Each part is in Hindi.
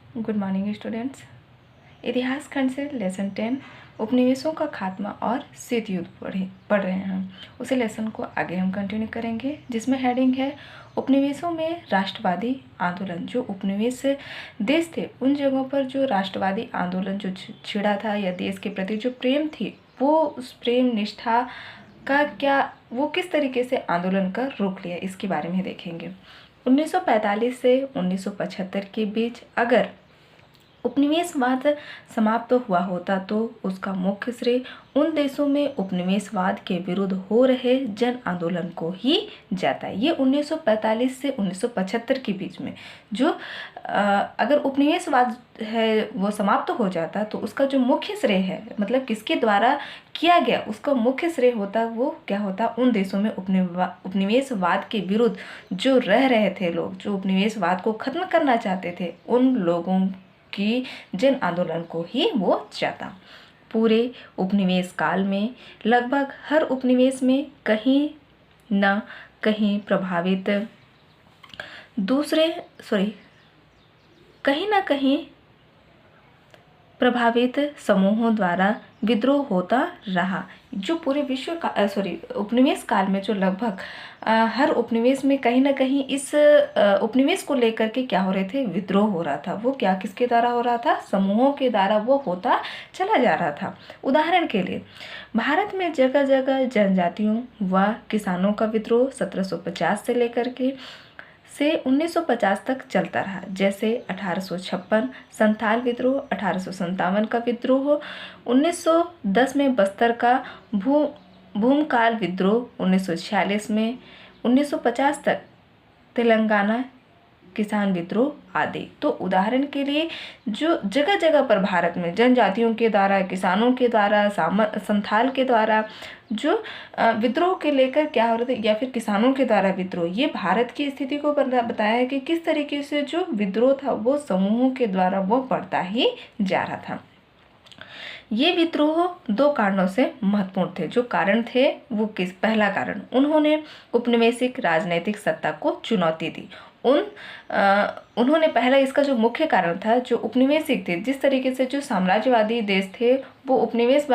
Good morning students. इतिहास खंड से लेसन 10 उपनिवेशों का खात्मा और शीत युद्ध पढ़ रहे हैं। उसी लेसन को आगे हम कंटिन्यू करेंगे, जिसमें हेडिंग है उपनिवेशों में राष्ट्रवादी आंदोलन। जो उपनिवेश देश थे उन जगहों पर जो राष्ट्रवादी आंदोलन जो छिड़ा था या देश के प्रति जो प्रेम थी, वो उस प्रेम निष्ठा का वो किस तरीके से आंदोलन का रुख लिया, इसके बारे में देखेंगे। 1945 से 1975 के बीच अगर उपनिवेशवाद समाप्त हुआ होता तो उसका मुख्य श्रेय उन देशों में उपनिवेशवाद के विरुद्ध हो रहे जन आंदोलन को ही जाता है। ये 1945 से 1975 के बीच में जो अगर उपनिवेशवाद है वो समाप्त हो जाता तो उसका जो मुख्य श्रेय है, मतलब किसके द्वारा किया गया, उसका मुख्य श्रेय होता वो क्या होता, उन देशों में उपनिवेशवाद के विरुद्ध जो रह रहे थे लोग, जो उपनिवेशवाद को खत्म करना चाहते थे, उन लोगों की जन आंदोलन को ही वो जाता। पूरे उपनिवेश काल में लगभग हर उपनिवेश में कहीं न कहीं प्रभावित समूहों द्वारा विद्रोह होता रहा। जो पूरे विश्व का उपनिवेश काल में जो लगभग हर उपनिवेश में कहीं ना कहीं इस उपनिवेश को लेकर के क्या हो रहे थे, विद्रोह हो रहा था। वो क्या किसके द्वारा हो रहा था, समूहों के द्वारा वो होता चला जा रहा था। उदाहरण के लिए भारत में जगह जगह जनजातियों व किसानों का विद्रोह 1750 से लेकर के 1950 तक चलता रहा। जैसे 1856 संथाल विद्रोह, 1857 का विद्रोह, 1910 में बस्तर का भूमकाल विद्रोह, 1946 में, 1950 तक तेलंगाना किसान विद्रोह आदि। तो उदाहरण के लिए जो जगह जगह पर भारत में जनजातियों के द्वारा, किसानों के द्वारा, संथाल के द्वारा जो विद्रोह के लेकर क्या हो रहा था, या फिर किसानों के द्वारा विद्रोह, ये भारत की स्थिति को बताया है कि किस तरीके से जो विद्रोह था वो समूहों के द्वारा वो बढ़ता ही जा रहा था। ये विद्रोह दो कारणों से महत्वपूर्ण थे। जो कारण थे वो पहला कारण, उन्होंने उपनिवेशिक राजनीतिक सत्ता को चुनौती दी। उन्होंने पहला, इसका जो मुख्य कारण था, जो उपनिवेशिक थे, जिस तरीके से जो साम्राज्यवादी देश थे वो उपनिवेश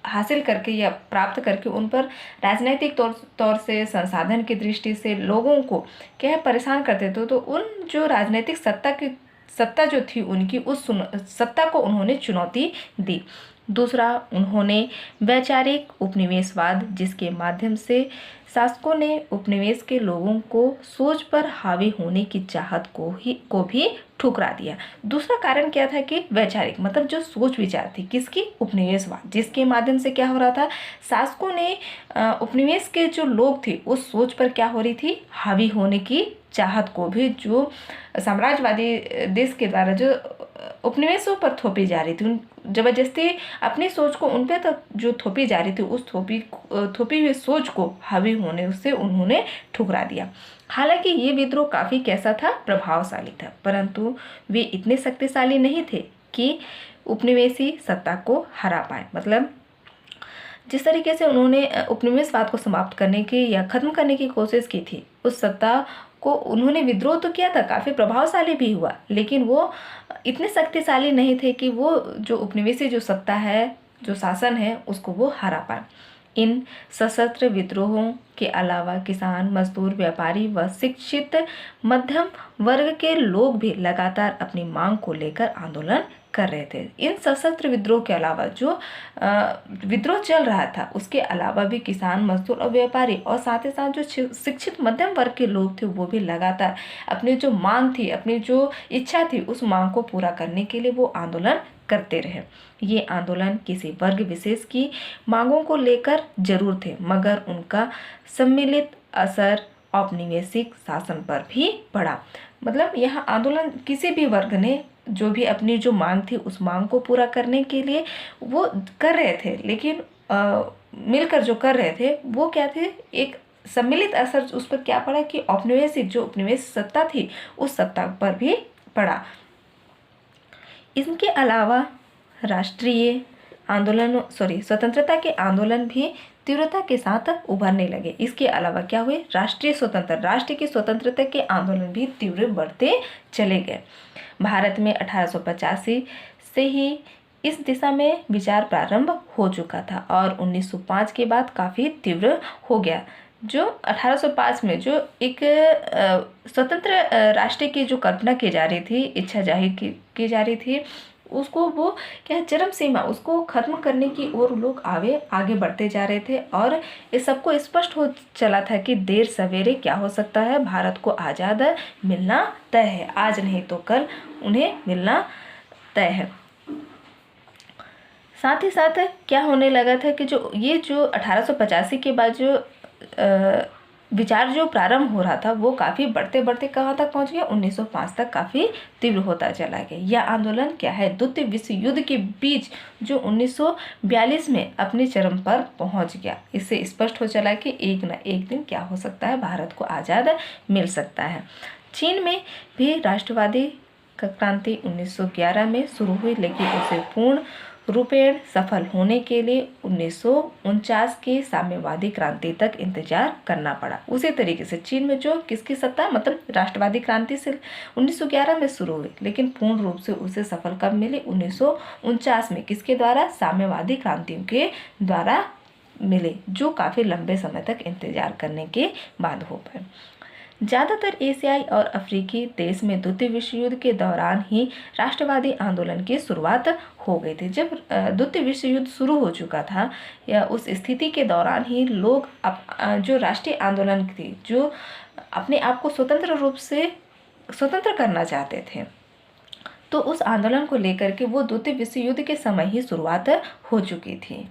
हासिल करके या प्राप्त करके उन पर राजनीतिक तौर से, संसाधन की दृष्टि से लोगों को क्या परेशान करते थे। तो उन जो राजनीतिक सत्ता जो थी उनकी, उस सत्ता को उन्होंने चुनौती दी। दूसरा, उन्होंने वैचारिक उपनिवेशवाद, जिसके माध्यम से शासकों ने उपनिवेश के लोगों को सोच पर हावी होने की चाहत को भी ठुकरा दिया। दूसरा कारण क्या था कि वैचारिक, मतलब जो सोच विचार थी किसकी, उपनिवेशवाद, जिसके माध्यम से क्या हो रहा था, शासकों ने उपनिवेश के जो लोग थे उस सोच पर क्या हो रही थी, हावी होने की चाहत को भी, जो साम्राज्यवादी देश के द्वारा जो उपनिवेशों पर थोपी जा रही थी, जबरदस्ती अपनी सोच को उन पे तक जो थोपी जा रही थी, उस थोपी हुई सोच को हावी होने से उन्होंने ठुकरा दिया। हालांकि ये विद्रोह काफ़ी कैसा था, प्रभावशाली था, परंतु वे इतने शक्तिशाली नहीं थे कि उपनिवेशी सत्ता को हरा पाए। मतलब जिस तरीके से उन्होंने उपनिवेशवाद को समाप्त करने की या खत्म करने की कोशिश की थी, उस सत्ता को उन्होंने विद्रोह तो किया था, काफ़ी प्रभावशाली भी हुआ, लेकिन वो इतने शक्तिशाली नहीं थे कि वो जो उपनिवेशी जो सत्ता है, जो शासन है, उसको वो हरा पाए। इन सशस्त्र विद्रोहों के अलावा किसान, मजदूर, व्यापारी व शिक्षित मध्यम वर्ग के लोग भी लगातार अपनी मांग को लेकर आंदोलन कर रहे थे। इन सशस्त्र विद्रोह के अलावा जो विद्रोह चल रहा था, उसके अलावा भी किसान, मजदूर और व्यापारी और साथ ही साथ जो शिक्षित मध्यम वर्ग के लोग थे वो भी लगातार अपनी जो मांग थी, अपनी जो इच्छा थी, उस मांग को पूरा करने के लिए वो आंदोलन करते रहे। ये आंदोलन किसी वर्ग विशेष की मांगों को लेकर जरूर थे, मगर उनका सम्मिलित असर औपनिवेशिक शासन पर भी पड़ा। मतलब यह आंदोलन किसी भी वर्ग ने जो भी अपनी जो मांग थी उस मांग को पूरा करने के लिए वो कर रहे थे, लेकिन मिलकर जो कर रहे थे वो क्या थे, एक सम्मिलित असर उस पर क्या पड़ा कि औपनिवेशिक जो उपनिवेश सत्ता थी उस सत्ता पर भी पड़ा। इनके अलावा राष्ट्रीय आंदोलन स्वतंत्रता के आंदोलन भी तीव्रता के साथ उभरने लगे। इसके अलावा क्या हुए, राष्ट्र की स्वतंत्रता के आंदोलन भी तीव्र बढ़ते चले गए। भारत में 1885 से ही इस दिशा में विचार प्रारंभ हो चुका था और 1905 के बाद काफ़ी तीव्र हो गया। जो 1805 में जो एक स्वतंत्र राष्ट्र की जो कल्पना की जा रही थी, इच्छा जाहिर की जा रही थी, उसको वो क्या चरम सीमा उसको खत्म करने की ओर लोग आगे बढ़ते जा रहे थे। और इस सबको स्पष्ट हो चला था कि देर सवेरे क्या हो सकता है, भारत को आज़ाद मिलना तय है, आज नहीं तो कल उन्हें मिलना तय है। साथ ही साथ क्या होने लगा था कि जो 1885 के बाद जो विचार जो प्रारंभ हो रहा था वो काफ़ी बढ़ते बढ़ते कहाँ तक पहुँच गया, 1905 तक काफ़ी तीव्र होता चला गया। यह आंदोलन क्या है, द्वितीय विश्व युद्ध के बीच जो 1942 में अपने चरम पर पहुँच गया। इससे स्पष्ट हो चला कि एक न एक दिन क्या हो सकता है, भारत को आज़ाद मिल सकता है। चीन में भी राष्ट्रवादी क्रांति 1911 में शुरू हुई, लेकिन उसे पूर्ण रूपेण सफल होने के लिए 1949 के साम्यवादी क्रांति तक इंतजार करना पड़ा। उसी तरीके से चीन में जो किसकी सत्ता, मतलब राष्ट्रवादी क्रांति से 1911 में शुरू हुई, लेकिन पूर्ण रूप से उसे सफल कब मिली, 1949 में। किसके द्वारा, साम्यवादी क्रांतियों के द्वारा मिले, जो काफ़ी लंबे समय तक इंतजार करने के बाद हो पाए। ज़्यादातर एशियाई और अफ्रीकी देश में द्वितीय विश्व युद्ध के दौरान ही राष्ट्रवादी आंदोलन की शुरुआत हो गई थी। जब द्वितीय विश्व युद्ध शुरू हो चुका था, या उस स्थिति के दौरान ही लोग जो राष्ट्रीय आंदोलन थी, जो अपने आप को स्वतंत्र रूप से स्वतंत्र करना चाहते थे, तो उस आंदोलन को लेकर के वो द्वितीय विश्व युद्ध के समय ही शुरुआत हो चुकी थी।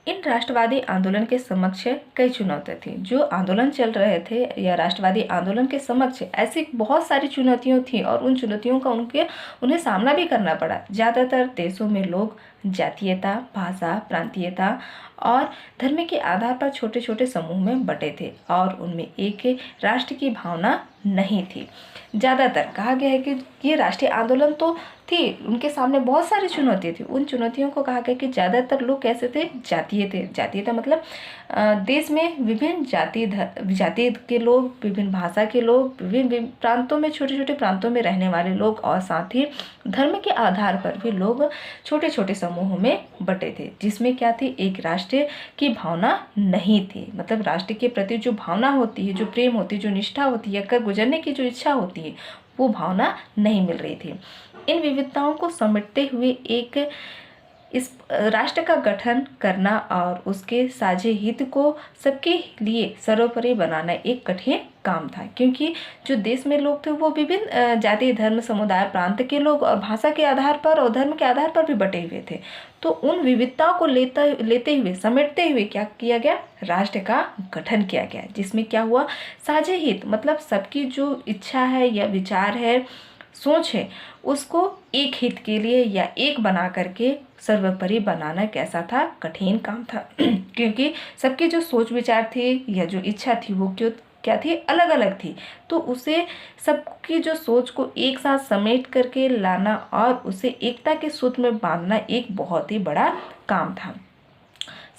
इन राष्ट्रवादी आंदोलन के समक्ष कई चुनौतियाँ थीं। जो आंदोलन चल रहे थे या राष्ट्रवादी आंदोलन के समक्ष ऐसी बहुत सारी चुनौतियाँ थीं और उन चुनौतियों का उन्हें सामना भी करना पड़ा। ज़्यादातर देशों में लोग जातीयता, भाषा, प्रांतीयता और धर्म के आधार पर छोटे छोटे समूह में बटे थे और उनमें एक राष्ट्र की भावना नहीं थी। ज़्यादातर कहा गया है कि ये राष्ट्रीय आंदोलन तो थी, उनके सामने बहुत सारी चुनौतियाँ थी। उन चुनौतियों को कहा गया कि ज़्यादातर लोग कैसे थे, जातीय थे। जातीयता मतलब देश में विभिन्न जाति के लोग, विभिन्न भाषा के लोग, विभिन्न प्रांतों में, छोटे छोटे प्रांतों में रहने वाले लोग, और साथ ही धर्म के आधार पर भी लोग छोटे छोटे समूहों में बटे थे, जिसमें क्या थी, एक राष्ट्र की भावना नहीं थी। मतलब राष्ट्र के प्रति जो भावना होती है, जो प्रेम होती है, जो निष्ठा होती है, कर गुजरने की जो इच्छा होती है, वो भावना नहीं मिल रही थी। इन विविधताओं को समेटते हुए एक इस राष्ट्र का गठन करना और उसके साझे हित को सबके लिए सर्वोपरि बनाना एक कठिन काम था, क्योंकि जो देश में लोग थे वो विभिन्न जाति, धर्म, समुदाय, प्रांत के लोग और भाषा के आधार पर और धर्म के आधार पर भी बटे हुए थे। तो उन विविधताओं को लेते हुए, समेटते हुए क्या किया गया, राष्ट्र का गठन किया गया, जिसमें क्या हुआ, साझे हित मतलब सबकी जो इच्छा है या विचार है, सोच है, उसको एक हित के लिए या एक बना करके सर्वोपरि बनाना कैसा था, कठिन काम था। क्योंकि सबकी जो सोच विचार थी या जो इच्छा थी वो क्या थी, अलग अलग थी। तो उसे सबकी जो सोच को एक साथ समेट करके लाना और उसे एकता के सूत्र में बांधना एक बहुत ही बड़ा काम था।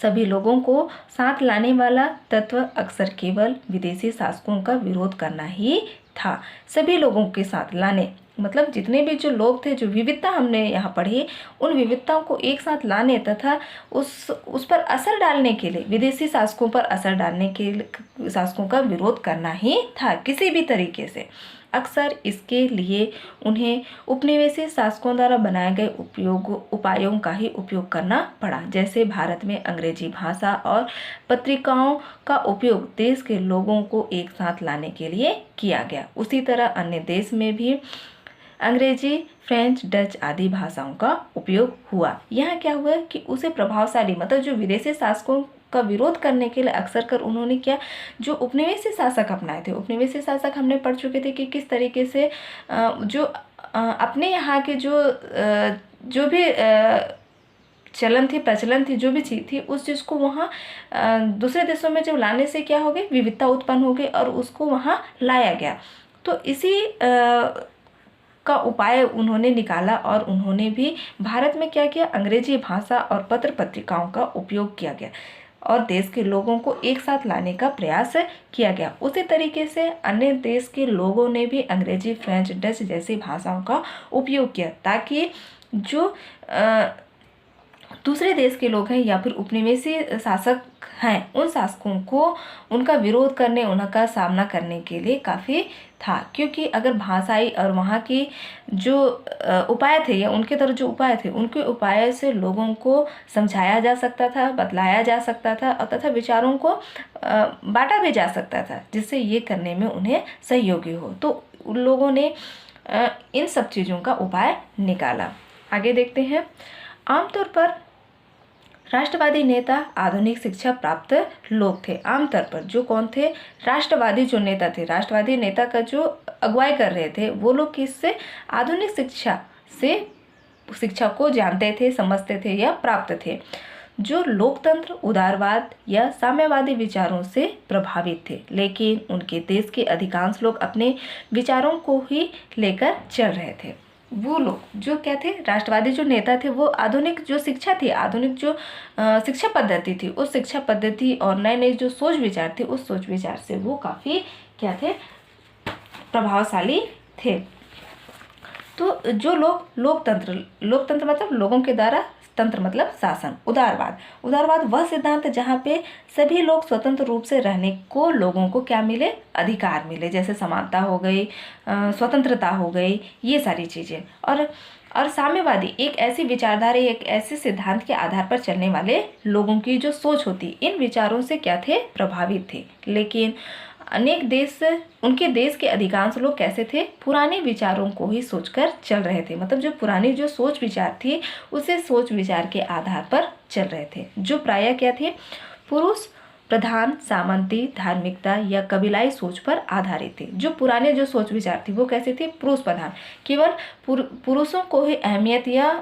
सभी लोगों को साथ लाने वाला तत्व अक्सर केवल विदेशी शासकों का विरोध करना ही था। सभी लोगों के साथ लाने मतलब जितने भी जो लोग थे, जो विविधता हमने यहाँ पढ़ी, उन विविधताओं को एक साथ लाने तथा उस पर असर डालने के लिए, विदेशी शासकों पर असर डालने के लिए शासकों का विरोध करना ही था किसी भी तरीके से। अक्सर इसके लिए उन्हें उपनिवेशी शासकों द्वारा बनाए गए उपायों का ही उपयोग करना पड़ा। जैसे भारत में अंग्रेजी भाषा और पत्रिकाओं का उपयोग देश के लोगों को एक साथ लाने के लिए किया गया, उसी तरह अन्य देश में भी अंग्रेजी, फ्रेंच, डच आदि भाषाओं का उपयोग हुआ। यहाँ क्या हुआ कि उसे प्रभावशाली मतलब जो विदेशी शासकों का विरोध करने के लिए अक्सर कर उन्होंने क्या, जो उपनिवेशी शासक अपनाए थे। उपनिवेशी शासक हमने पढ़ चुके थे कि किस तरीके से जो अपने यहाँ के जो भी चलन थी, प्रचलन थी, जो भी चीज़ थी, उस चीज़ को वहाँ दूसरे देशों में जब लाने से क्या हो गई, विविधता उत्पन्न हो गई और उसको वहाँ लाया गया। तो इसी का उपाय उन्होंने निकाला और उन्होंने भी भारत में क्या किया, अंग्रेजी भाषा और पत्र पत्रिकाओं का उपयोग किया गया और देश के लोगों को एक साथ लाने का प्रयास किया गया। उसी तरीके से अन्य देश के लोगों ने भी अंग्रेजी, फ्रेंच, डच जैसी भाषाओं का उपयोग किया ताकि जो दूसरे देश के लोग हैं या फिर उपनिवेशी शासक हैं, उन शासकों को उनका विरोध करने, उनका सामना करने के लिए काफ़ी था। क्योंकि अगर भाषाई और वहाँ की जो उपाय थे या उनके तरफ जो उपाय थे, उनके उपाय से लोगों को समझाया जा सकता था, बतलाया जा सकता था और तथा विचारों को बांटा भी जा सकता था, जिससे ये करने में उन्हें सहयोगी हो। तो उन लोगों ने इन सब चीज़ों का उपाय निकाला। आगे देखते हैं। आमतौर पर राष्ट्रवादी नेता आधुनिक शिक्षा प्राप्त लोग थे। आमतौर पर जो कौन थे, राष्ट्रवादी जो नेता थे, राष्ट्रवादी नेता का जो अगुवाई कर रहे थे, वो लोग किससे, आधुनिक शिक्षा से शिक्षा को जानते थे, समझते थे या प्राप्त थे, जो लोकतंत्र, उदारवाद या साम्यवादी विचारों से प्रभावित थे। लेकिन उनके देश के अधिकांश लोग अपने विचारों को ही लेकर चल रहे थे। वो लोग जो क्या थे, राष्ट्रवादी जो नेता थे, वो आधुनिक जो शिक्षा थी, आधुनिक जो शिक्षा पद्धति थी, उस शिक्षा पद्धति और नए नए जो सोच विचार थे, उस सोच विचार से वो काफ़ी क्या थे, प्रभावशाली थे। तो जो लोग लोकतंत्र मतलब लोगों के द्वारा, तंत्र मतलब शासन, उदारवाद वह सिद्धांत जहाँ पे सभी लोग स्वतंत्र रूप से रहने को लोगों को क्या मिले, अधिकार मिले, जैसे समानता हो गई, स्वतंत्रता हो गई, ये सारी चीज़ें। और साम्यवादी एक ऐसी विचारधारा, एक ऐसे सिद्धांत के आधार पर चलने वाले लोगों की जो सोच होती, इन विचारों से क्या थे, प्रभावित थे। लेकिन अनेक देश, उनके देश के अधिकांश लोग कैसे थे, पुराने विचारों को ही सोचकर चल रहे थे। मतलब जो पुरानी जो सोच विचार थी, उसे सोच विचार के आधार पर चल रहे थे, जो प्रायः क्या थे, पुरुष प्रधान, सामंती, धार्मिकता या कबीलाई सोच पर आधारित थे। जो पुराने जो सोच विचार थी वो कैसे थे, पुरुष प्रधान, केवल पुरुषों को ही अहमियत या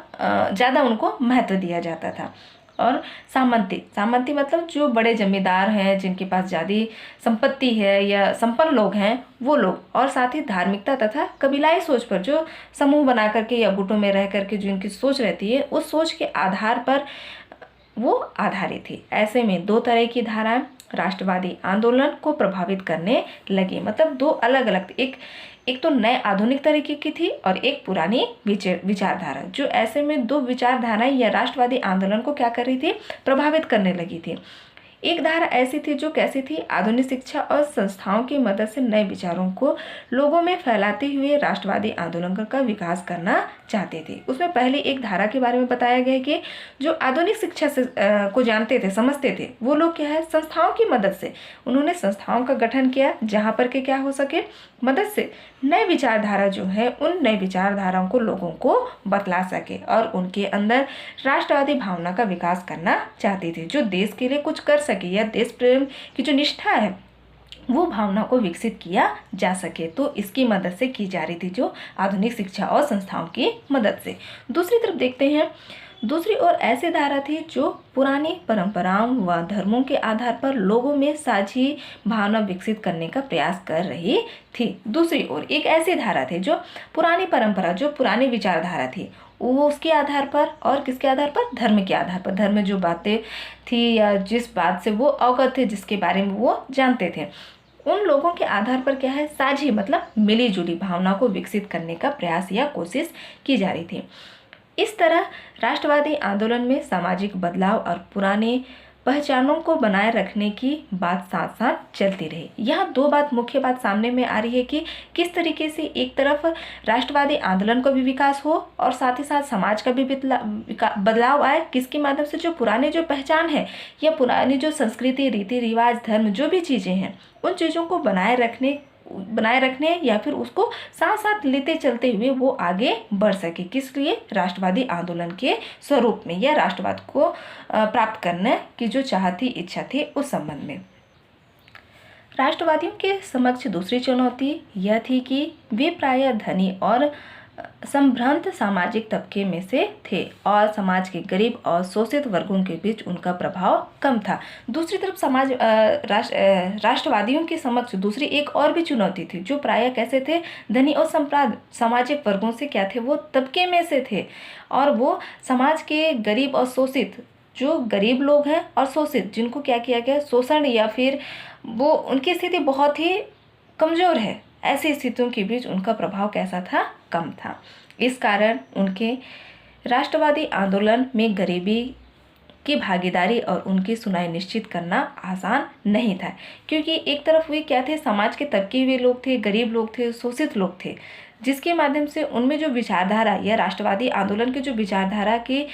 ज़्यादा उनको महत्व दिया जाता था। और सामंती मतलब जो बड़े जमींदार हैं, जिनके पास ज़्यादा संपत्ति है या संपन्न लोग हैं, वो लोग। और साथ ही धार्मिकता तथा कबीलाई सोच पर, जो समूह बना करके या गुटों में रह करके जो इनकी सोच रहती है, उस सोच के आधार पर वो आधारित थी। ऐसे में दो तरह की धाराएं राष्ट्रवादी आंदोलन को प्रभावित करने लगी। मतलब दो अलग अलग, एक तो नए आधुनिक तरीके की थी और एक पुरानी विचारधारा, जो ऐसे में दो विचारधाराएं या राष्ट्रवादी आंदोलन को क्या कर रही थी, प्रभावित करने लगी थी। एक धारा ऐसी थी जो कैसी थी, आधुनिक शिक्षा और संस्थाओं की मदद से नए विचारों को लोगों में फैलाते हुए राष्ट्रवादी आंदोलन का विकास करना चाहते थे। उसमें पहले एक धारा के बारे में बताया गया कि जो आधुनिक शिक्षा से को जानते थे, समझते थे, वो लोग क्या है, संस्थाओं की मदद से उन्होंने संस्थाओं का गठन किया, जहाँ पर के क्या हो सके, मदद से नए विचारधारा जो है, उन नए विचारधाराओं को लोगों को बतला सके और उनके अंदर राष्ट्रवादी भावना का विकास करना चाहते थे, जो देश के लिए कुछ कर सके या देश प्रेम की जो निष्ठा है, वो भावना को विकसित किया जा सके। तो इसकी मदद से की जा रही थी, जो आधुनिक शिक्षा और संस्थाओं की मदद से। दूसरी तरफ देखते हैं, दूसरी ओर ऐसी धारा थी जो पुरानी परंपराओं व धर्मों के आधार पर लोगों में साझी भावना विकसित करने का प्रयास कर रही थी। दूसरी ओर एक ऐसी धारा थी जो पुरानी परंपरा, जो पुरानी विचारधारा थी, वो उसके आधार पर, और किसके आधार पर, धर्म के आधार पर, धर्म में जो बातें थी या जिस बात से वो अवगत थे, जिसके बारे में वो जानते थे, उन लोगों के आधार पर क्या है, साझी मतलब मिली जुली भावना को विकसित करने का प्रयास या कोशिश की जा रही थी। इस तरह राष्ट्रवादी आंदोलन में सामाजिक बदलाव और पुराने पहचानों को बनाए रखने की बात साथ साथ चलती रही। यहाँ दो बात, मुख्य बात सामने में आ रही है कि किस तरीके से एक तरफ राष्ट्रवादी आंदोलन का भी विकास हो और साथ ही साथ समाज का भी बदलाव आए, किसके माध्यम से, जो पुराने जो पहचान है या पुरानी जो संस्कृति, रीति रिवाज, धर्म, जो भी चीज़ें हैं, उन चीज़ों को बनाए रखने या फिर उसको साथ साथ लेते चलते हुए वो आगे बढ़ सके। किस लिए, राष्ट्रवादी आंदोलन के स्वरूप में या राष्ट्रवाद को प्राप्त करने की जो चाहती, इच्छा थी, उस संबंध में। राष्ट्रवादियों के समक्ष दूसरी चुनौती यह थी कि वे प्रायः धनी और संभ्रांत सामाजिक तबके में से थे और समाज के गरीब और शोषित वर्गों के बीच उनका प्रभाव कम था। दूसरी तरफ राष्ट्रवादियों के समक्ष दूसरी एक और भी चुनौती थी, जो प्रायः कैसे थे, धनी और संप्रांत सामाजिक वर्गों से क्या थे, वो तबके में से थे, और वो समाज के गरीब और शोषित, जो गरीब लोग हैं और शोषित, जिनको क्या किया गया, शोषण या फिर वो उनकी स्थिति बहुत ही कमज़ोर है, ऐसी स्थितियों के बीच उनका प्रभाव कैसा था, कम था। इस कारण उनके राष्ट्रवादी आंदोलन में गरीबी की भागीदारी और उनकी सुनाई निश्चित करना आसान नहीं था, क्योंकि एक तरफ वे क्या थे, समाज के तबके हुए लोग थे, गरीब लोग थे, शोषित लोग थे, जिसके माध्यम से उनमें जो विचारधारा या राष्ट्रवादी आंदोलन की जो विचारधारा की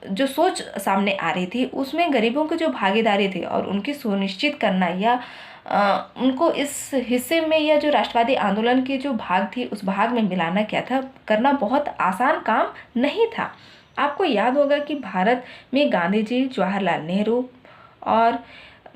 जो सोच सामने आ रही थी, उसमें गरीबों की जो भागीदारी थी और उनकी सुनिश्चित करना या उनको इस हिस्से में या जो राष्ट्रवादी आंदोलन की जो भाग थी उस भाग में मिलाना क्या था, करना बहुत आसान काम नहीं था। आपको याद होगा कि भारत में गांधी जी, जवाहरलाल नेहरू और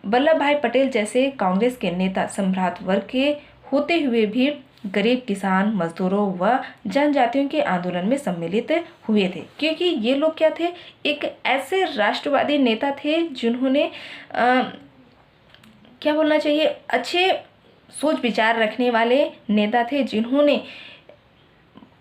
वल्लभ भाई पटेल जैसे कांग्रेस के नेता सम्राट वर्ग के होते हुए भी गरीब किसान, मजदूरों व जनजातियों के आंदोलन में सम्मिलित हुए थे, क्योंकि ये लोग क्या थे, एक ऐसे राष्ट्रवादी नेता थे जिन्होंने क्या बोलना चाहिए, अच्छे सोच विचार रखने वाले नेता थे, जिन्होंने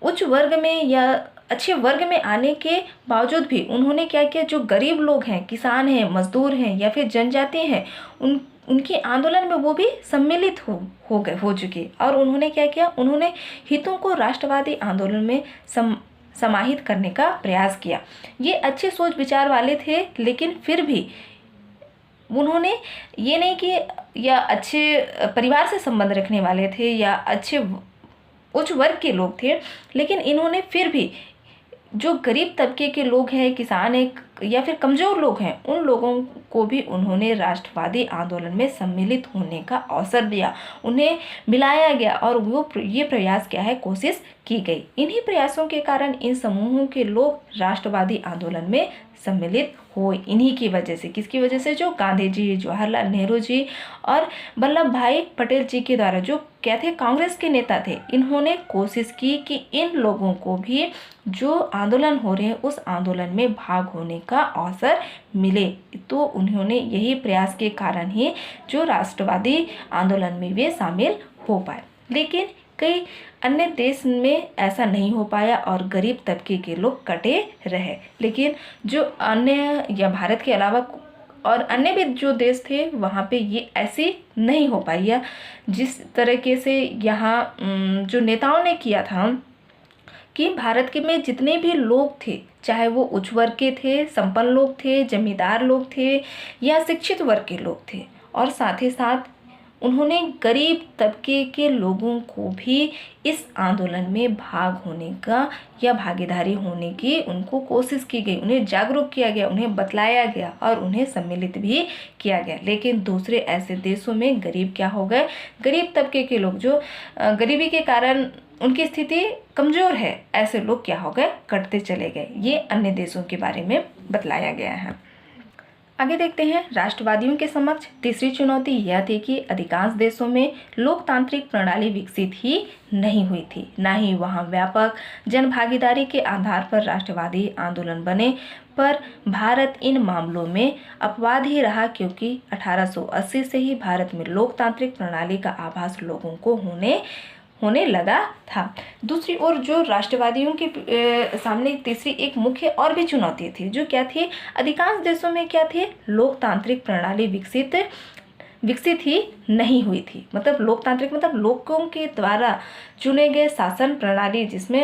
उच्च वर्ग में या अच्छे वर्ग में आने के बावजूद भी उन्होंने क्या किया, जो गरीब लोग हैं, किसान हैं, मजदूर हैं या फिर जनजाति हैं, उनके आंदोलन में वो भी सम्मिलित हो चुके, और उन्होंने क्या किया, उन्होंने हितों को राष्ट्रवादी आंदोलन में समाहित करने का प्रयास किया। ये अच्छे सोच विचार वाले थे, लेकिन फिर भी उन्होंने ये नहीं कि या अच्छे परिवार से संबंध रखने वाले थे या अच्छे उच्च वर्ग के लोग थे, लेकिन इन्होंने फिर भी जो गरीब तबके के लोग हैं, किसान हैं या फिर कमज़ोर लोग हैं, उन लोगों को भी उन्होंने राष्ट्रवादी आंदोलन में सम्मिलित होने का अवसर दिया, उन्हें मिलाया गया और वो ये प्रयास क्या है, कोशिश की गई। इन्हीं प्रयासों के कारण इन समूहों के लोग राष्ट्रवादी आंदोलन में सम्मिलित हो, इन्हीं की वजह से। किसकी वजह से? जो गांधी जी, जवाहरलाल नेहरू जी और वल्लभ भाई पटेल जी के द्वारा, जो क्या थे, कांग्रेस के नेता थे, इन्होंने कोशिश की कि इन लोगों को भी जो आंदोलन हो रहे हैं उस आंदोलन में भाग होने का अवसर मिले। तो उन्होंने यही प्रयास के कारण ही जो राष्ट्रवादी आंदोलन में वे शामिल हो पाए। लेकिन कई अन्य देश में ऐसा नहीं हो पाया और गरीब तबके के लोग कटे रहे। लेकिन जो अन्य या भारत के अलावा और अन्य भी जो देश थे, वहाँ पे ये ऐसी नहीं हो पाई, या जिस तरीके से यहाँ जो नेताओं ने किया था कि भारत के में जितने भी लोग थे, चाहे वो उच्च वर्ग के थे, संपन्न लोग थे, जमींदार लोग थे या शिक्षित वर्ग के लोग थे, और साथ ही साथ उन्होंने गरीब तबके के लोगों को भी इस आंदोलन में भाग होने का या भागीदारी होने की उनको कोशिश की गई, उन्हें जागरूक किया गया, उन्हें बतलाया गया और उन्हें सम्मिलित भी किया गया। लेकिन दूसरे ऐसे देशों में गरीब क्या हो गए, गरीब तबके के लोग जो गरीबी के कारण उनकी स्थिति कमज़ोर है, ऐसे लोग क्या हो गए, कटते चले गए। ये अन्य देशों के बारे में बतलाया गया है। आगे देखते हैं, राष्ट्रवादियों के समक्ष तीसरी चुनौती यह थी कि अधिकांश देशों में लोकतांत्रिक प्रणाली विकसित ही नहीं हुई थी, ना ही वहां व्यापक जनभागीदारी के आधार पर राष्ट्रवादी आंदोलन बने। पर भारत इन मामलों में अपवाद ही रहा, क्योंकि 1880 से ही भारत में लोकतांत्रिक प्रणाली का आभास लोगों को होने लगा था। दूसरी ओर जो राष्ट्रवादियों के सामने तीसरी एक मुख्य और भी चुनौती थी, जो क्या थी, अधिकांश देशों में क्या थी, लोकतांत्रिक प्रणाली विकसित ही नहीं हुई थी। मतलब लोकतांत्रिक मतलब लोगों के द्वारा चुने गए शासन प्रणाली, जिसमें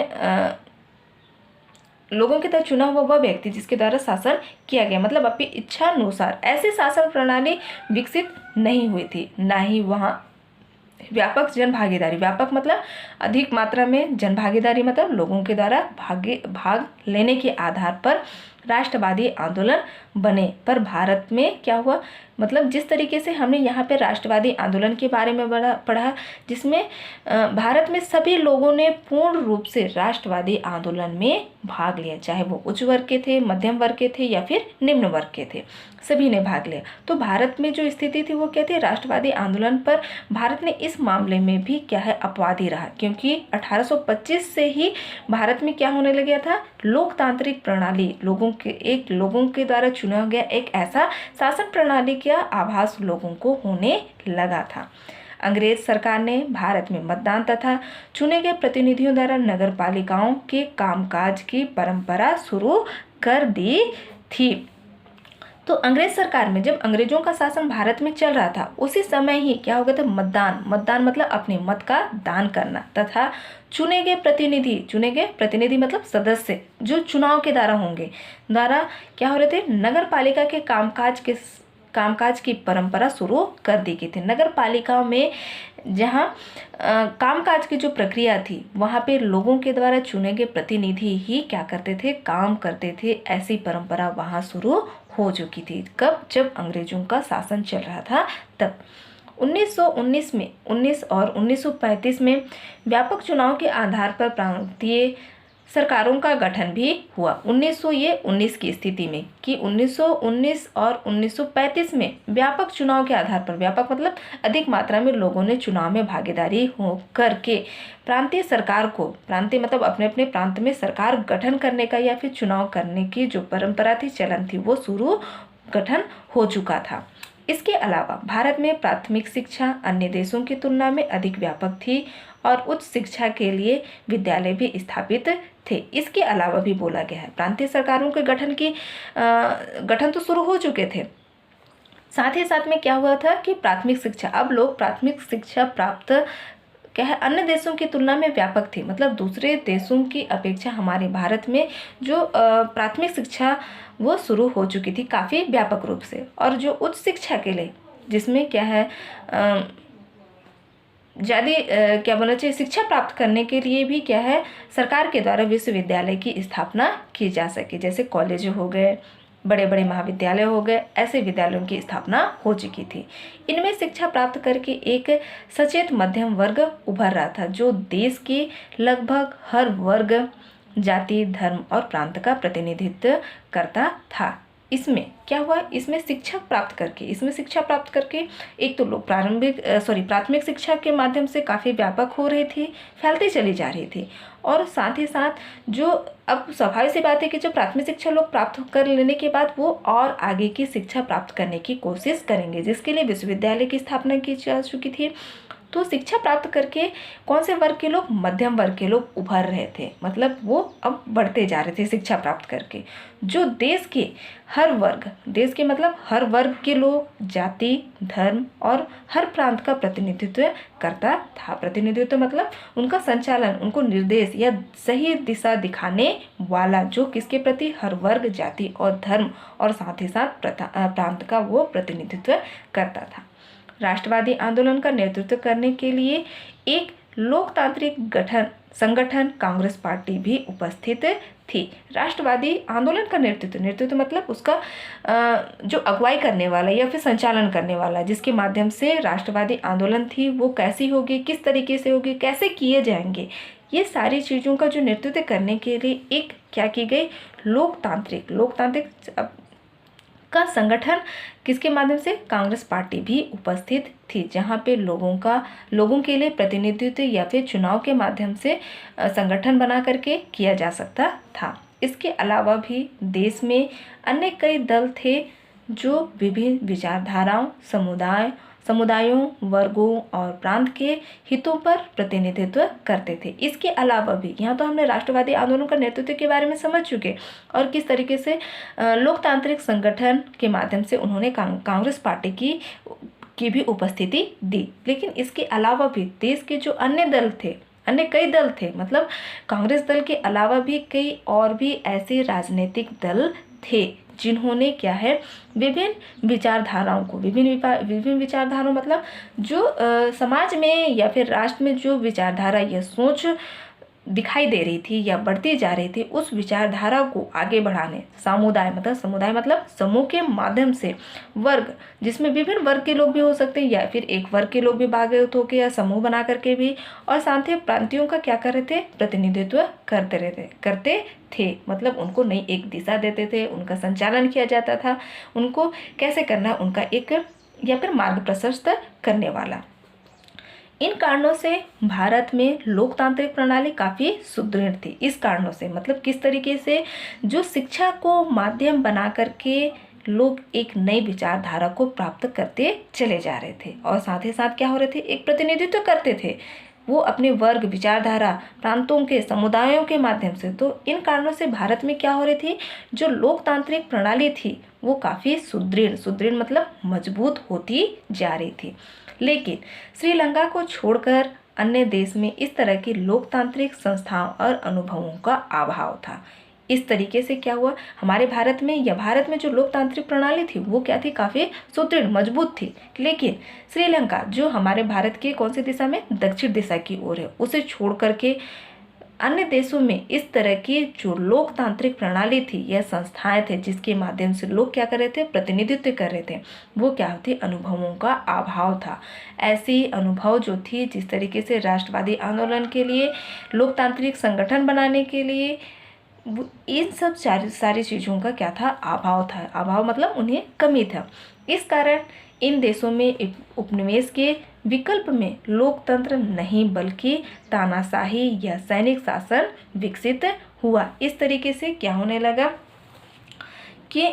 लोगों के द्वारा चुना हुआ वह व्यक्ति जिसके द्वारा शासन किया गया, मतलब अपनी इच्छा अनुसार ऐसी शासन प्रणाली विकसित नहीं हुई थी। ना ही वहाँ व्यापक जन भागीदारी, व्यापक मतलब अधिक मात्रा में, जन भागीदारी मतलब लोगों के द्वारा भाग लेने के आधार पर राष्ट्रवादी आंदोलन बने। पर भारत में क्या हुआ, मतलब जिस तरीके से हमने यहाँ पे राष्ट्रवादी आंदोलन के बारे में पढ़ा, जिसमें भारत में सभी लोगों ने पूर्ण रूप से राष्ट्रवादी आंदोलन में भाग लिया, चाहे वो उच्च वर्ग के थे, मध्यम वर्ग के थे या फिर निम्न वर्ग के थे, सभी ने भाग लिया। तो भारत में जो स्थिति थी वो क्या थी, राष्ट्रवादी आंदोलन पर भारत ने इस मामले में भी क्या है, अपवादी रहा, क्योंकि 1825 से ही भारत में क्या होने लग गया था, लोकतांत्रिक प्रणाली, लोगों के द्वारा चुना गया एक ऐसा शासन प्रणाली का आभास लोगों को होने लगा था। अंग्रेज सरकार ने भारत में मतदान तथा चुने गए प्रतिनिधियों द्वारा नगर पालिकाओं के कामकाज की परंपरा शुरू कर दी थी। तो अंग्रेज सरकार में जब अंग्रेजों का शासन भारत में चल रहा था, उसी समय ही क्या हो गया था, मतदान मतलब अपने मत का दान करना, तथा चुने गए प्रतिनिधि मतलब सदस्य जो चुनाव के द्वारा होंगे, द्वारा क्या हो रहे थे, नगर पालिका के कामकाज की परंपरा शुरू कर दी गई थी। नगर पालिका में जहाँ कामकाज की जो प्रक्रिया थी, वहाँ पे लोगों के द्वारा चुने गए प्रतिनिधि ही क्या करते थे, काम करते थे। ऐसी परंपरा वहाँ शुरू हो चुकी थी। कब, जब अंग्रेजों का शासन चल रहा था तब। 1919 और 1935 में व्यापक चुनाव के आधार पर प्रांतीय सरकारों का गठन भी हुआ। 1919 की स्थिति में कि 1919 और 1935 में व्यापक चुनाव के आधार पर, व्यापक मतलब अधिक मात्रा में लोगों ने चुनाव में भागीदारी हो करके प्रांतीय सरकार को, प्रांतीय मतलब अपने अपने प्रांत में सरकार गठन करने का या फिर चुनाव करने की जो परंपरा थी, चलन थी, वो गठन हो चुका था। इसके अलावा भारत में प्राथमिक शिक्षा अन्य देशों की तुलना में अधिक व्यापक थी और उच्च शिक्षा के लिए विद्यालय भी स्थापित थे। इसके अलावा भी बोला गया है, प्रांतीय सरकारों के गठन तो शुरू हो चुके थे, साथ ही साथ में क्या हुआ था कि प्राथमिक शिक्षा, अब लोग प्राथमिक शिक्षा प्राप्त क्या है, अन्य देशों की तुलना में व्यापक थी। मतलब दूसरे देशों की अपेक्षा हमारे भारत में जो प्राथमिक शिक्षा वो शुरू हो चुकी थी काफ़ी व्यापक रूप से। और जो उच्च शिक्षा के लिए, जिसमें क्या है ज़्यादा क्या बोलना चाहिए, शिक्षा प्राप्त करने के लिए भी क्या है, सरकार के द्वारा विश्वविद्यालय की स्थापना की जा सके, जैसे कॉलेज हो गए, बड़े बड़े महाविद्यालय हो गए, ऐसे विद्यालयों की स्थापना हो चुकी थी। इनमें शिक्षा प्राप्त करके एक सचेत मध्यम वर्ग उभर रहा था, जो देश के लगभग हर वर्ग, जाति, धर्म और प्रांत का प्रतिनिधित्व करता था। इसमें क्या हुआ, इसमें शिक्षा प्राप्त करके एक तो लोग प्राथमिक शिक्षा के माध्यम से काफ़ी व्यापक हो रही थी, फैलती चली जा रही थी। और साथ ही साथ जो अब स्वाभाविक सी बात है कि जो प्राथमिक शिक्षा लोग प्राप्त कर लेने के बाद वो और आगे की शिक्षा प्राप्त करने की कोशिश करेंगे, जिसके लिए विश्वविद्यालय की स्थापना की जा चुकी थी। तो शिक्षा प्राप्त करके कौन से वर्ग के लोग, मध्यम वर्ग के लोग उभर रहे थे, मतलब वो अब बढ़ते जा रहे थे शिक्षा प्राप्त करके, जो देश के मतलब हर वर्ग के लोग, जाति, धर्म और हर प्रांत का प्रतिनिधित्व करता था। प्रतिनिधित्व मतलब उनका संचालन, उनको निर्देश या सही दिशा दिखाने वाला, जो किसके प्रति, हर वर्ग, जाति और धर्म और साथ ही साथ प्रांत का वो प्रतिनिधित्व करता था। राष्ट्रवादी आंदोलन का नेतृत्व करने के लिए एक लोकतांत्रिक संगठन कांग्रेस पार्टी भी उपस्थित थी। राष्ट्रवादी आंदोलन का नेतृत्व मतलब उसका जो अगुवाई करने वाला या फिर संचालन करने वाला, जिसके माध्यम से राष्ट्रवादी आंदोलन थी वो कैसी होगी, किस तरीके से होगी, कैसे किए जाएंगे, ये सारी चीज़ों का जो नेतृत्व करने के लिए एक क्या की गई, लोकतांत्रिक का संगठन, किसके माध्यम से, कांग्रेस पार्टी भी उपस्थित थी, जहां पे लोगों के लिए प्रतिनिधित्व या फिर चुनाव के माध्यम से संगठन बना करके किया जा सकता था। इसके अलावा भी देश में अन्य कई दल थे जो विभिन्न विचारधाराओं, समुदायों, वर्गों और प्रांत के हितों पर प्रतिनिधित्व करते थे। इसके अलावा भी यहाँ तो हमने राष्ट्रवादी आंदोलन का नेतृत्व के बारे में समझ चुके और किस तरीके से लोकतांत्रिक संगठन के माध्यम से उन्होंने कांग्रेस पार्टी की भी उपस्थिति दी। लेकिन इसके अलावा भी देश के जो अन्य कई दल थे, मतलब कांग्रेस दल के अलावा भी कई और भी ऐसे राजनीतिक दल थे जिन्होंने क्या है, विभिन्न विचारधाराओं मतलब जो समाज में या फिर राष्ट्र में जो विचारधारा या सोच दिखाई दे रही थी या बढ़ती जा रही थी, उस विचारधारा को आगे बढ़ाने, समुदाय मतलब समूह के माध्यम से वर्ग, जिसमें विभिन्न वर्ग के लोग भी हो सकते हैं या फिर एक वर्ग के लोग भी भागित होकर या समूह बना करके भी, और साथ ही प्रांतियों का क्या कर रहे थे, प्रतिनिधित्व करते थे। मतलब उनको नई एक दिशा देते थे, उनका संचालन किया जाता था, उनको कैसे करना, उनका एक या फिर मार्ग प्रशस्त करने वाला। इन कारणों से भारत में लोकतांत्रिक प्रणाली काफ़ी सुदृढ़ थी। इस कारणों से मतलब किस तरीके से जो शिक्षा को माध्यम बना करके लोग एक नई विचारधारा को प्राप्त करते चले जा रहे थे, और साथ ही साथ क्या हो रहे थे, एक प्रतिनिधित्व करते थे वो अपने वर्ग, विचारधारा, प्रांतों के, समुदायों के माध्यम से। तो इन कारणों से भारत में क्या हो रही थी, जो लोकतांत्रिक प्रणाली थी वो काफ़ी सुदृढ़ मतलब मजबूत होती जा रही थी। लेकिन श्रीलंका को छोड़कर अन्य देश में इस तरह की लोकतांत्रिक संस्थाओं और अनुभवों का अभाव था। इस तरीके से क्या हुआ, हमारे भारत में जो लोकतांत्रिक प्रणाली थी वो क्या थी, काफ़ी सुदृढ़ मजबूत थी। लेकिन श्रीलंका जो हमारे भारत के कौन सी दिशा में, दक्षिण दिशा की ओर है, उसे छोड़ करके अन्य देशों में इस तरह की जो लोकतांत्रिक प्रणाली थी या संस्थाएं थे जिसके माध्यम से लोग क्या कर रहे थे, प्रतिनिधित्व कर रहे थे, वो क्या थी, अनुभवों का अभाव था। ऐसी अनुभव जो थी, जिस तरीके से राष्ट्रवादी आंदोलन के लिए, लोकतांत्रिक संगठन बनाने के लिए, इन सब सारी चीज़ों का क्या था, अभाव मतलब उन्हें कमी था। इस कारण इन देशों में उपनिवेश के विकल्प में लोकतंत्र नहीं बल्कि तानाशाही या सैनिक शासन विकसित हुआ। इस तरीके से क्या होने लगा कि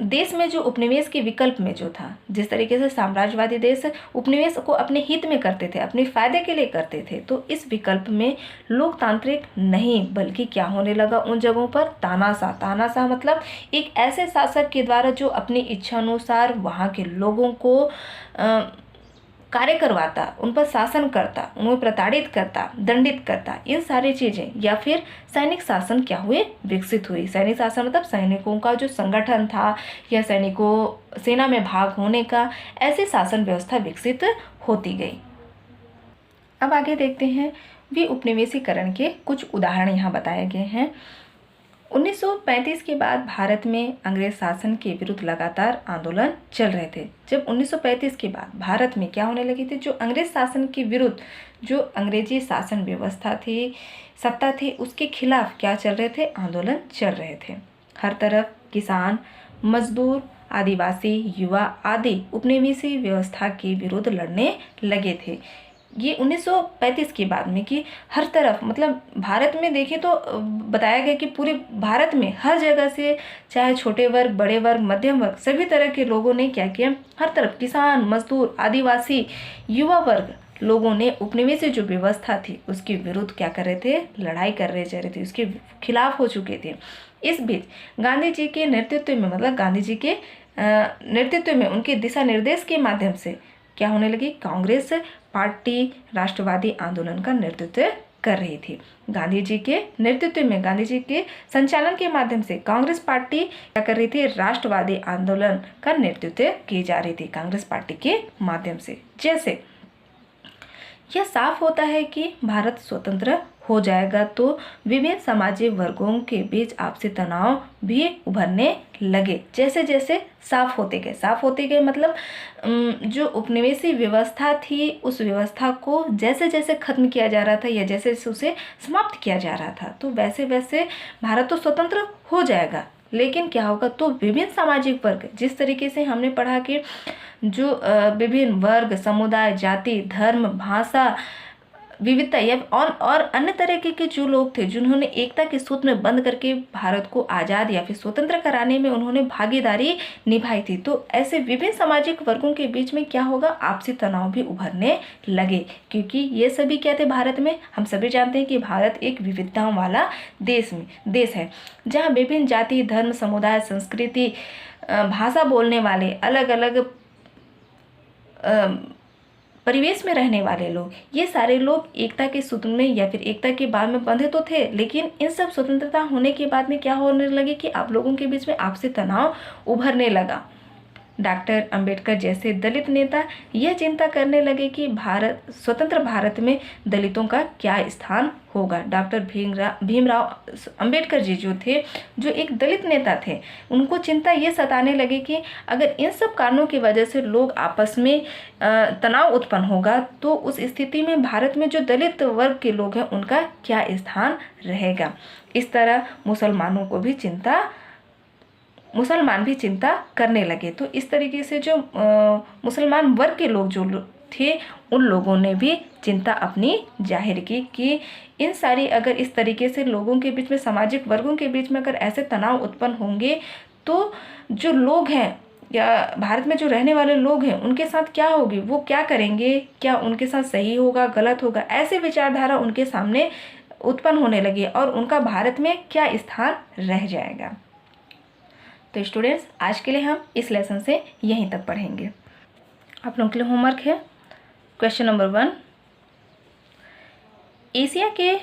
देश में जो उपनिवेश के विकल्प में जो था, जिस तरीके से साम्राज्यवादी देश उपनिवेश को अपने हित में करते थे, अपने फायदे के लिए करते थे, तो इस विकल्प में लोकतांत्रिक नहीं बल्कि क्या होने लगा, उन जगहों पर तानाशाह मतलब एक ऐसे शासक के द्वारा जो अपनी इच्छा अनुसार वहाँ के लोगों को कार्य करवाता, उन पर शासन करता, उन्हें प्रताड़ित करता, दंडित करता, इन सारी चीज़ें। या फिर सैनिक शासन क्या हुए, विकसित हुई। सैनिक शासन मतलब सैनिकों का जो संगठन था या सैनिकों सेना में भाग होने का, ऐसी शासन व्यवस्था विकसित होती गई। अब आगे देखते हैं उपनिवेशीकरण के कुछ उदाहरण यहाँ बताए गए हैं। 1935 के बाद भारत में अंग्रेज शासन के विरुद्ध लगातार आंदोलन चल रहे थे। जब 1935 के बाद भारत में क्या होने लगी थी, जो अंग्रेज शासन के विरुद्ध, जो अंग्रेजी शासन व्यवस्था थी, सत्ता थी, उसके खिलाफ क्या चल रहे थे, आंदोलन चल रहे थे। हर तरफ किसान, मजदूर, आदिवासी, युवा आदि उपनिवेशी व्यवस्था के विरुद्ध लड़ने लगे थे। ये 1935 के बाद में कि हर तरफ मतलब भारत में देखें तो बताया गया कि पूरे भारत में हर जगह से, चाहे छोटे वर्ग, बड़े वर्ग, मध्यम वर्ग, सभी तरह के लोगों ने क्या किया, हर तरफ किसान, मजदूर, आदिवासी, युवा वर्ग लोगों ने उपनिवेशी जो व्यवस्था थी उसके विरुद्ध क्या कर रहे थे, लड़ाई कर रहे जा रहे थे, उसके खिलाफ हो चुके थे। इस बीच गांधी जी के नेतृत्व में, मतलब गांधी जी के नेतृत्व में, उनके दिशा निर्देश के माध्यम से क्या होने लगी, कांग्रेस पार्टी राष्ट्रवादी आंदोलन का नेतृत्व कर रही थी। गांधी जी के नेतृत्व में, गांधी जी के संचालन के माध्यम से कांग्रेस पार्टी क्या कर रही थी, राष्ट्रवादी आंदोलन का नेतृत्व की जा रही थी कांग्रेस पार्टी के माध्यम से। जैसे यह साफ होता है कि भारत स्वतंत्र हो जाएगा तो विभिन्न सामाजिक वर्गों के बीच आपसी तनाव भी उभरने लगे। जैसे जैसे साफ होते गए मतलब जो उपनिवेशी व्यवस्था थी उस व्यवस्था को जैसे जैसे खत्म किया जा रहा था या जैसे जैसे उसे समाप्त किया जा रहा था, तो वैसे वैसे भारत तो स्वतंत्र हो जाएगा। लेकिन क्या होगा, तो विभिन्न सामाजिक वर्ग, जिस तरीके से हमने पढ़ा कि जो विभिन्न वर्ग, समुदाय, जाति, धर्म, भाषा, विविधता या और अन्य तरीके के जो लोग थे जिन्होंने एकता के सूत्र में बंद करके भारत को आज़ाद या फिर स्वतंत्र कराने में उन्होंने भागीदारी निभाई थी, तो ऐसे विभिन्न सामाजिक वर्गों के बीच में क्या होगा, आपसी तनाव भी उभरने लगे। क्योंकि ये सभी क्या थे, भारत में हम सभी जानते हैं कि भारत एक विविधताओं वाला देश है जहाँ विभिन्न जाति, धर्म, समुदाय, संस्कृति, भाषा बोलने वाले, अलग अलग परिवेश में रहने वाले लोग, ये सारे लोग एकता के सूत्र में या फिर एकता के बांध में बंधे तो थे, लेकिन इन सब स्वतंत्रता होने के बाद में क्या होने लगे कि आप लोगों के बीच में आपसी तनाव उभरने लगा। डॉक्टर अंबेडकर जैसे दलित नेता यह चिंता करने लगे कि स्वतंत्र भारत में दलितों का क्या स्थान होगा। डॉक्टर भीमराव अंबेडकर जी जो थे, जो एक दलित नेता थे, उनको चिंता ये सताने लगे कि अगर इन सब कारणों की वजह से लोग आपस में तनाव उत्पन्न होगा तो उस स्थिति में भारत में जो दलित वर्ग के लोग हैं उनका क्या स्थान रहेगा। इस तरह मुसलमान भी चिंता करने लगे। तो इस तरीके से जो मुसलमान वर्ग के लोग जो थे उन लोगों ने भी चिंता अपनी जाहिर की कि इन सारी अगर इस तरीके से लोगों के बीच में, सामाजिक वर्गों के बीच में अगर ऐसे तनाव उत्पन्न होंगे तो जो लोग हैं या भारत में जो रहने वाले लोग हैं उनके साथ क्या होगी, वो क्या करेंगे, क्या उनके साथ सही होगा, गलत होगा, ऐसे विचारधारा उनके सामने उत्पन्न होने लगी और उनका भारत में क्या स्थान रह जाएगा। तो स्टूडेंट्स, आज के लिए हम इस लेसन से यहीं तक पढ़ेंगे। आप लोगों के लिए होमवर्क है क्वेश्चन नंबर 1। एशिया के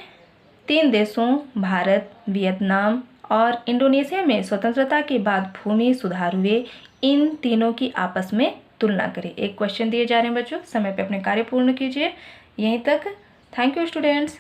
3 देशों भारत, वियतनाम और इंडोनेशिया में स्वतंत्रता के बाद भूमि सुधार हुए, इन तीनों की आपस में तुलना करें। एक क्वेश्चन दिए जा रहे हैं बच्चों, समय पे अपने कार्य पूर्ण कीजिए। यहीं तक। Thank you students.